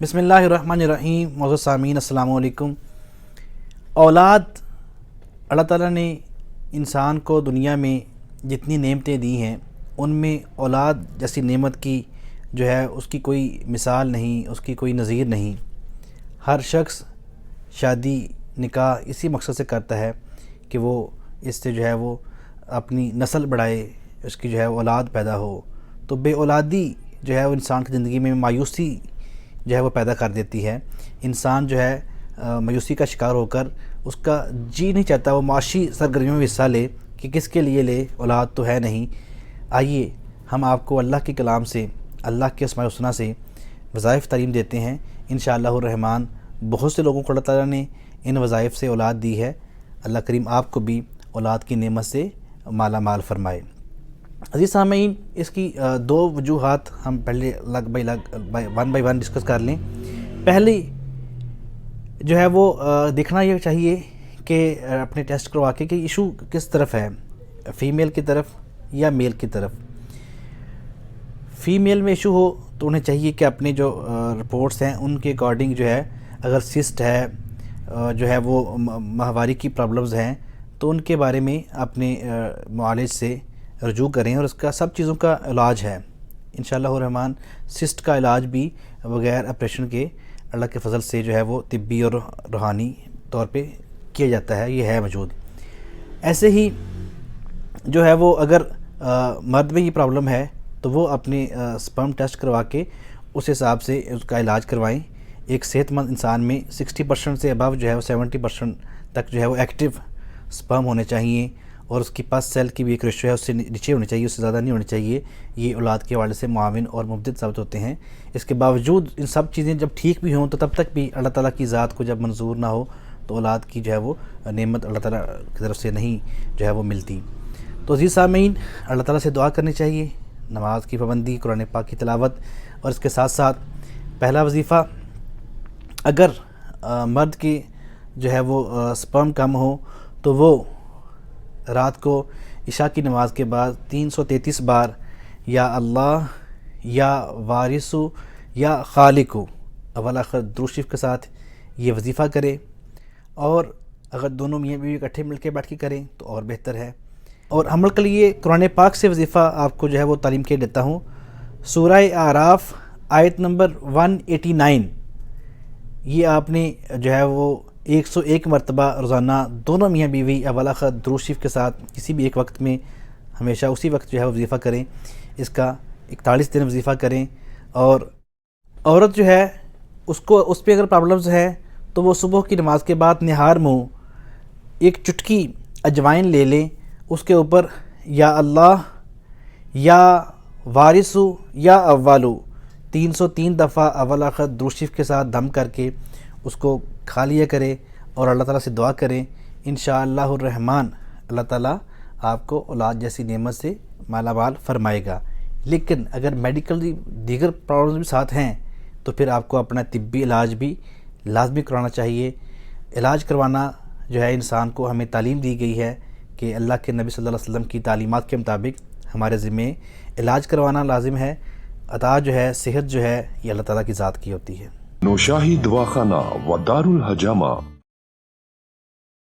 بسم اللہ الرحمن الرحیم. معزز سامعین السلام علیکم. اولاد اللہ تعالیٰ نے انسان کو دنیا میں جتنی نعمتیں دی ہیں ان میں اولاد جیسی نعمت کی جو ہے اس کی کوئی مثال نہیں، اس کی کوئی نظیر نہیں. ہر شخص شادی نکاح اسی مقصد سے کرتا ہے کہ وہ اس سے جو ہے وہ اپنی نسل بڑھائے، اس کی جو ہے اولاد پیدا ہو. تو بے اولادی جو ہے وہ انسان کی زندگی میں مایوسی جو ہے وہ پیدا کر دیتی ہے. انسان جو ہے مایوسی کا شکار ہو کر اس کا جی نہیں چاہتا وہ معاشی سرگرمیوں میں حصہ لے کہ کس کے لیے لے، اولاد تو ہے نہیں. آئیے ہم آپ کو اللہ کے کلام سے، اللہ کے اسماء الحسنی سے وظائف تعلیم دیتے ہیں. انشاءاللہ الرحمن بہت سے لوگوں کو اللہ تعالیٰ نے ان وظائف سے اولاد دی ہے. اللہ کریم آپ کو بھی اولاد کی نعمت سے مالا مال فرمائے. عزیز سامعین، اس کی دو وجوہات ہم پہلے ون بائی ون ڈسکس کر لیں. پہلی جو ہے وہ دیکھنا یہ چاہیے کہ اپنے ٹیسٹ کروا کے کہ ایشو کس طرف ہے، فیمیل کی طرف یا میل کی طرف. فیمیل میں ایشو ہو تو انہیں چاہیے کہ اپنے جو رپورٹس ہیں ان کے اکارڈنگ جو ہے اگر سسٹ ہے، جو ہے وہ ماہواری کی پرابلمز ہیں تو ان کے بارے میں اپنے معالج سے رجوع کریں، اور اس کا سب چیزوں کا علاج ہے انشاءاللہ الرحمن. سسٹ کا علاج بھی بغیر آپریشن کے اللہ کے فضل سے جو ہے وہ طبی اور روحانی طور پہ کیا جاتا ہے، یہ ہے موجود. ایسے ہی جو ہے وہ اگر مرد میں یہ پرابلم ہے تو وہ اپنے سپرم ٹیسٹ کروا کے اس حساب سے اس کا علاج کروائیں. ایک صحت مند انسان میں 60% سے ابو جو ہے وہ 70% تک جو ہے وہ ایکٹیو سپرم ہونے چاہیے، اور اس کی پاس سیل کی بھی ایک ریشو ہے اس سے نیچے ہونی چاہیے، اس سے زیادہ نہیں ہونی چاہیے. یہ اولاد کے حوالے سے معاون اور مفید ثابت ہوتے ہیں. اس کے باوجود ان سب چیزیں جب ٹھیک بھی ہوں تو تب تک بھی اللہ تعالیٰ کی ذات کو جب منظور نہ ہو تو اولاد کی جو ہے وہ نعمت اللہ تعالیٰ کی طرف سے نہیں جو ہے وہ ملتی. تو عزیز سامعین، اللہ تعالیٰ سے دعا کرنی چاہیے، نماز کی پابندی، قرآن پاک کی تلاوت، اور اس کے ساتھ ساتھ پہلا وظیفہ اگر مرد کی جو ہے وہ سپرم کم ہو تو وہ رات کو عشاء کی نماز کے بعد 333 بار یا اللہ یا وارثو یا خالقو اول آخر درود شریف کے ساتھ یہ وظیفہ کرے، اور اگر دونوں میاں بیوی اکٹھے مل کے بیٹھ کے کریں تو اور بہتر ہے. اور عمل کے لیے قرآن پاک سے وظیفہ آپ کو جو ہے وہ تعلیم کے دیتا ہوں. سورہ اعراف آیت نمبر 189 یہ آپ نے جو ہے وہ 101 مرتبہ روزانہ دونوں میاں بیوی اول آخر درود شریف کے ساتھ کسی بھی ایک وقت میں ہمیشہ اسی وقت جو ہے وظیفہ کریں. اس کا 41 دن وظیفہ کریں. اور عورت جو ہے اس پہ اگر پرابلمز ہے تو وہ صبح کی نماز کے بعد نہار منہ ایک چٹکی اجوائن لے لیں، اس کے اوپر یا اللہ یا وارثو یا اولو 303 دفعہ اول آخر درود شریف کے ساتھ دم کر کے اس کو کھا لیا کرے اور اللہ تعالیٰ سے دعا کریں. انشاءاللہ الرحمن اللہ تعالیٰ آپ کو اولاد جیسی نعمت سے مالا مال فرمائے گا. لیکن اگر میڈیکل دیگر پرابلمز بھی ساتھ ہیں تو پھر آپ کو اپنا طبی علاج بھی لازمی کرانا چاہیے. علاج کروانا جو ہے انسان کو ہمیں تعلیم دی گئی ہے کہ اللہ کے نبی صلی اللہ علیہ وسلم کی تعلیمات کے مطابق ہمارے ذمے علاج کروانا لازم ہے. عطا جو ہے، صحت جو ہے، یہ اللہ تعالیٰ کی ذات کی ہوتی ہے. نوشاہی دواخانہ و دار الحجامہ